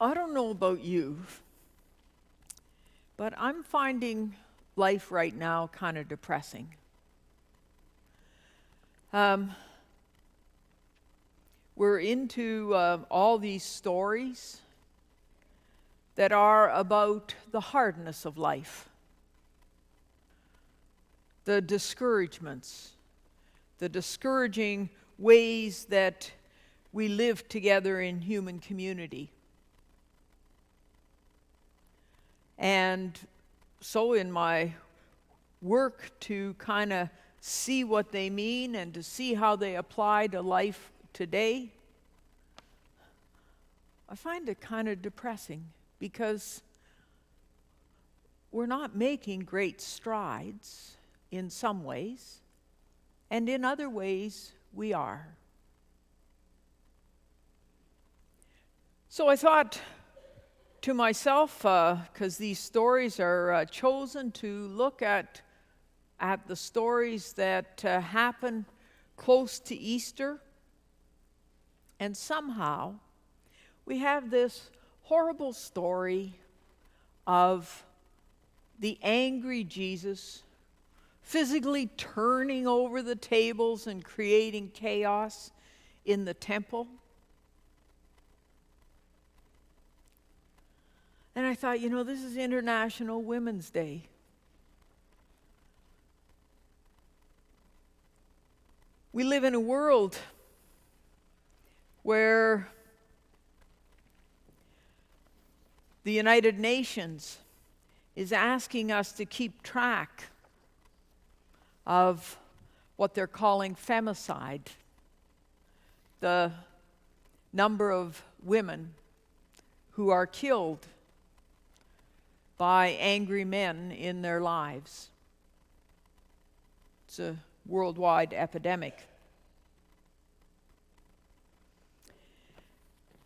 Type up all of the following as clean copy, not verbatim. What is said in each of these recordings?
I don't know about you, but I'm finding life right now kind of depressing. Um, we're into all these stories that are about the hardness of life, the discouragements, the discouraging ways that we live together in human community. And so in my work to kind of see what they mean and to see how they apply to life today, I find it kind of depressing because we're not making great strides in some ways, and in other ways we are. So I thought to myself, because these stories are chosen to look at the stories that happen close to Easter, and somehow we have this horrible story of the angry Jesus physically turning over the tables and creating chaos in the temple. And I thought, this is International Women's Day. We live in a world where the United Nations is asking us to keep track of what they're calling femicide, the number of women who are killed by angry men in their lives. It's a worldwide epidemic.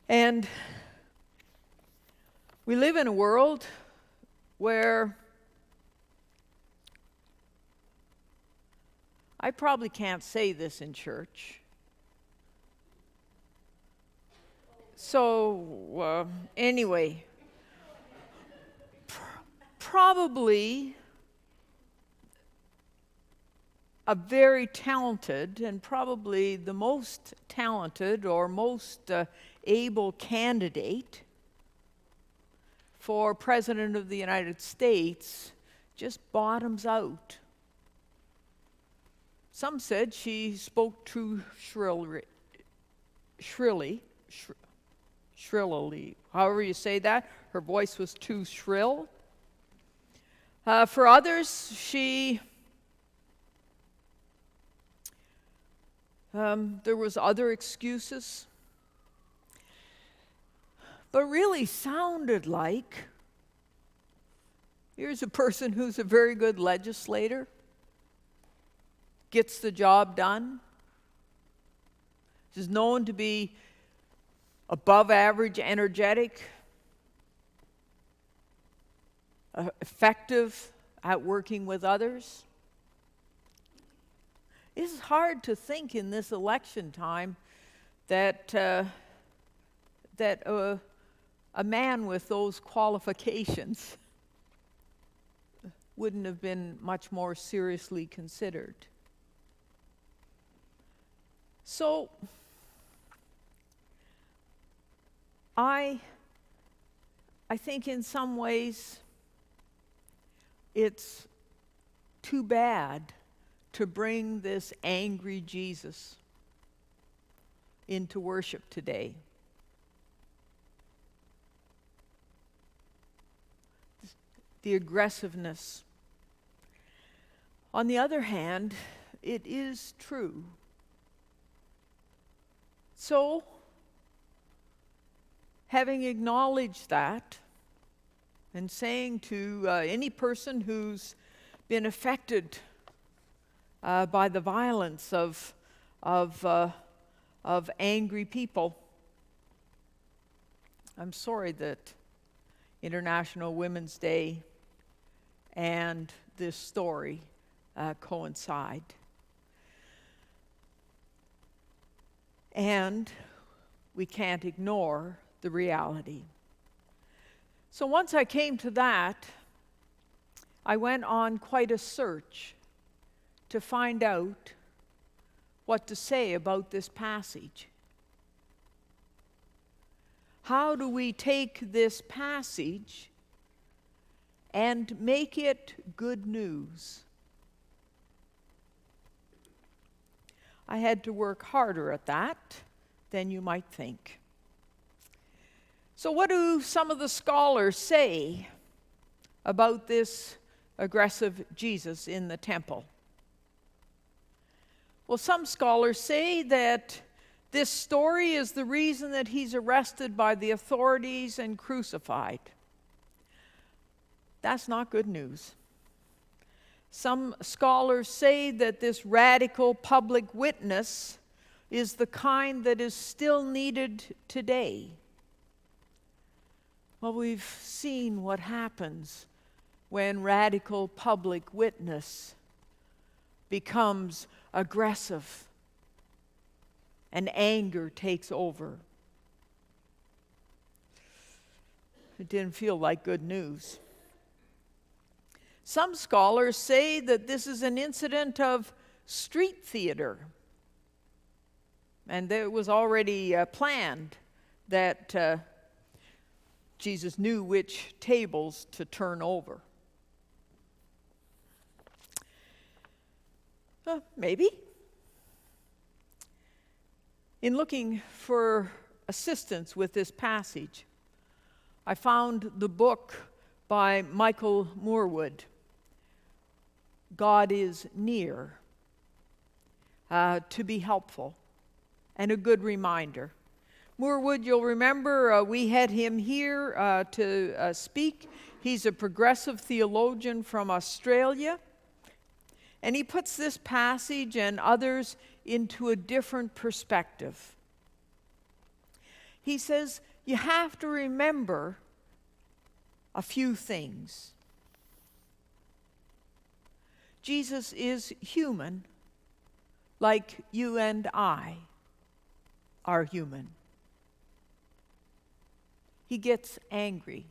And we live in a world where I probably can't say this in church. So, anyway, probably a very talented and probably the most talented or most able candidate for President of the United States just bottoms out. Some said she spoke too shrilly, however you say that. Her voice was too shrill. For others, there was other excuses, but really sounded like here's a person who's a very good legislator, gets the job done, is known to be above average energetic, effective at working with others. It's hard to think in this election time that a man with those qualifications wouldn't have been much more seriously considered. So I think in some ways it's too bad to bring this angry Jesus into worship today. The aggressiveness. On the other hand, it is true. So, having acknowledged that, and saying to any person who's been affected by the violence of angry people, I'm sorry that International Women's Day and this story coincide. And we can't ignore the reality. So once I came to that, I went on quite a search to find out what to say about this passage. How do we take this passage and make it good news? I had to work harder at that than you might think. So what do some of the scholars say about this aggressive Jesus in the temple? Well, some scholars say that this story is the reason that he's arrested by the authorities and crucified. That's not good news. Some scholars say that this radical public witness is the kind that is still needed today. Well, we've seen what happens when radical public witness becomes aggressive and anger takes over. It didn't feel like good news. Some scholars say that this is an incident of street theater, and that it was already planned that Jesus knew which tables to turn over. Maybe. In looking for assistance with this passage, I found the book by Michael Moorwood, God is Near, to be helpful and a good reminder. Moorwood, you'll remember we had him here to speak. He's a progressive theologian from Australia, and he puts this passage and others into a different perspective. He says, you have to remember a few things. Jesus is human, like you and I are human. He gets angry.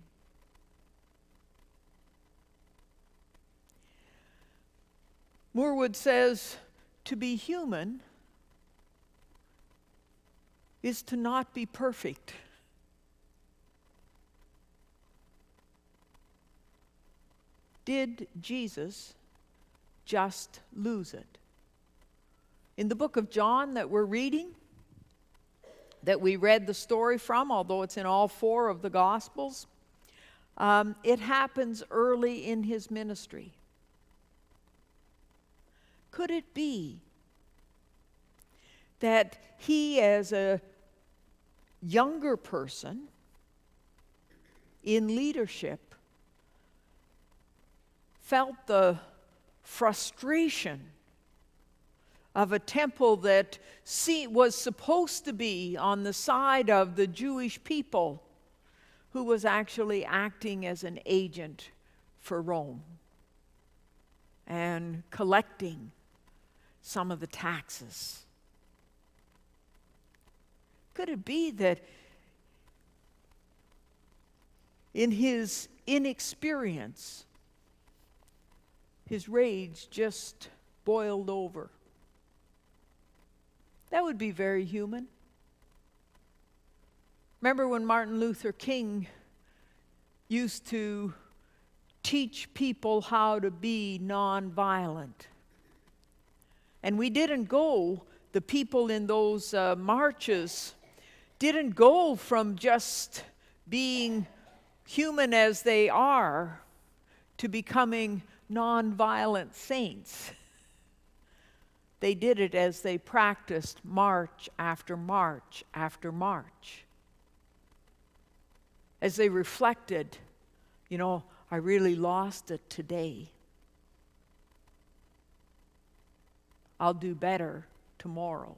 Moorwood says, to be human is to not be perfect. Did Jesus just lose it? In the book of John that we're reading, that we read the story from, although it's in all 4 of the Gospels, it happens early in his ministry. Could it be that he, as a younger person in leadership, felt the frustration of a temple that was supposed to be on the side of the Jewish people, who was actually acting as an agent for Rome and collecting some of the taxes? Could it be that in his inexperience, his rage just boiled over? That would be very human. Remember when Martin Luther King used to teach people how to be nonviolent? And we didn't go, the people in those marches didn't go from just being human as they are to becoming nonviolent saints. They did it as they practiced march after march after march. As they reflected, I really lost it today. I'll do better tomorrow.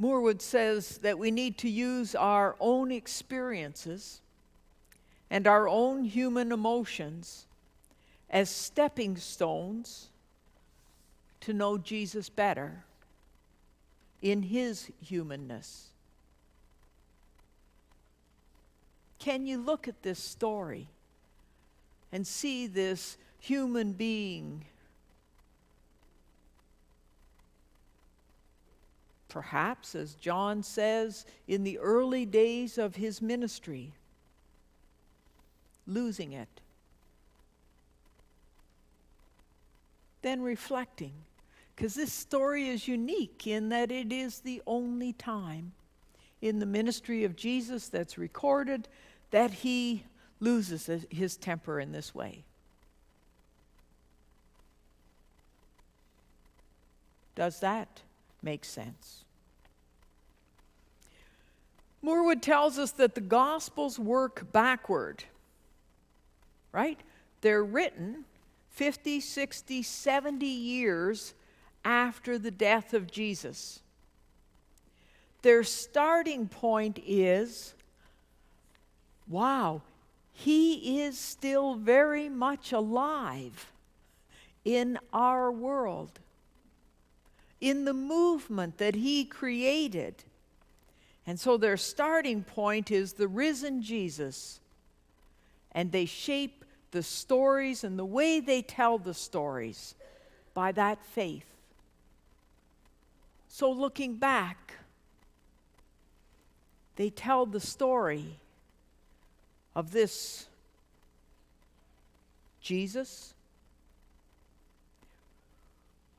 Moorwood says that we need to use our own experiences and our own human emotions as stepping stones to know Jesus better. in his humanness. Can you look at this story and see this human being, perhaps, as John says, in the early days of his ministry, losing it, then reflecting? Because this story is unique in that it is the only time in the ministry of Jesus that's recorded that he loses his temper in this way. Does that make sense? Moorwood tells us that the Gospels work backward, right? They're written 50, 60, 70 years after the death of Jesus. Their starting point is, wow, he is still very much alive in our world, in the movement that he created. And so their starting point is the risen Jesus. And they shape the stories and the way they tell the stories by that faith. So looking back, they tell the story of this Jesus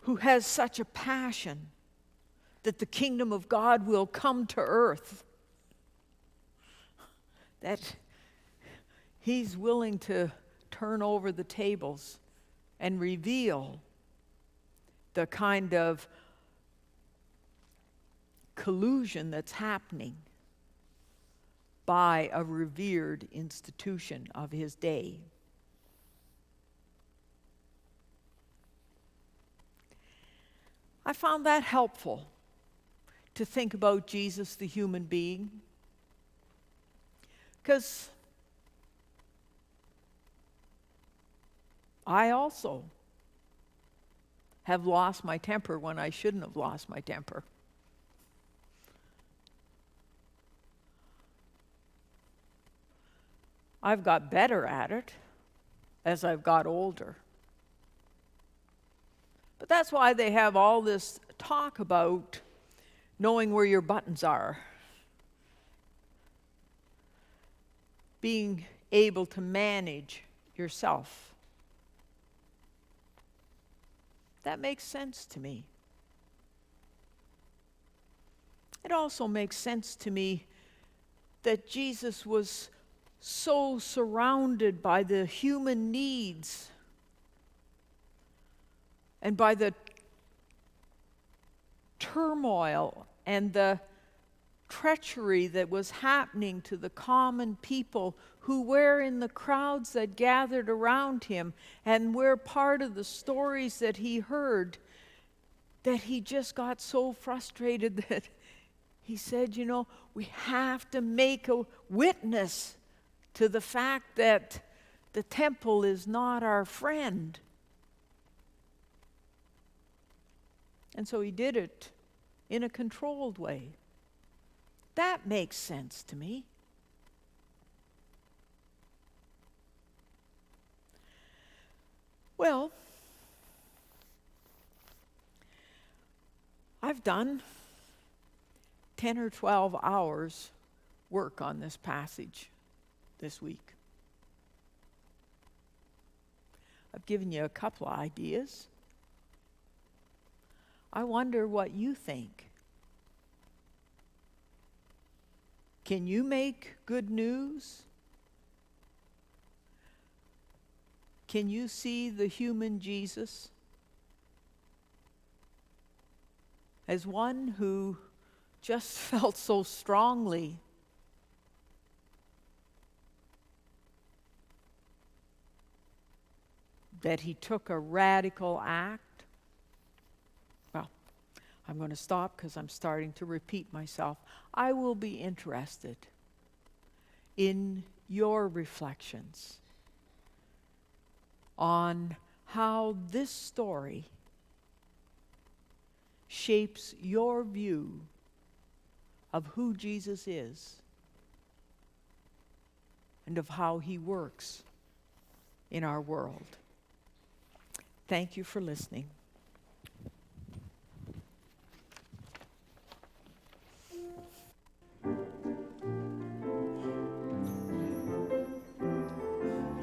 who has such a passion that the kingdom of God will come to earth, that he's willing to turn over the tables and reveal the kind of collusion that's happening by a revered institution of his day. I found that helpful to think about Jesus, the human being, because I also have lost my temper when I shouldn't have lost my temper. I've got better at it as I've got older. But that's why they have all this talk about knowing where your buttons are, being able to manage yourself. That makes sense to me. It also makes sense to me that Jesus was so surrounded by the human needs and by the turmoil and the treachery that was happening to the common people who were in the crowds that gathered around him and were part of the stories that he heard, that he just got so frustrated that he said, you know, we have to make a witness to the fact that the temple is not our friend. And so he did it in a controlled way. That makes sense to me. Well, I've done 10 or 12 hours work on this passage this week. I've given you a couple of ideas. I wonder what you think. Can you make good news? Can you see the human Jesus as one who just felt so strongly that he took a radical act? Well, I'm going to stop because I'm starting to repeat myself. I will be interested in your reflections on how this story shapes your view of who Jesus is and of how he works in our world. Thank you for listening.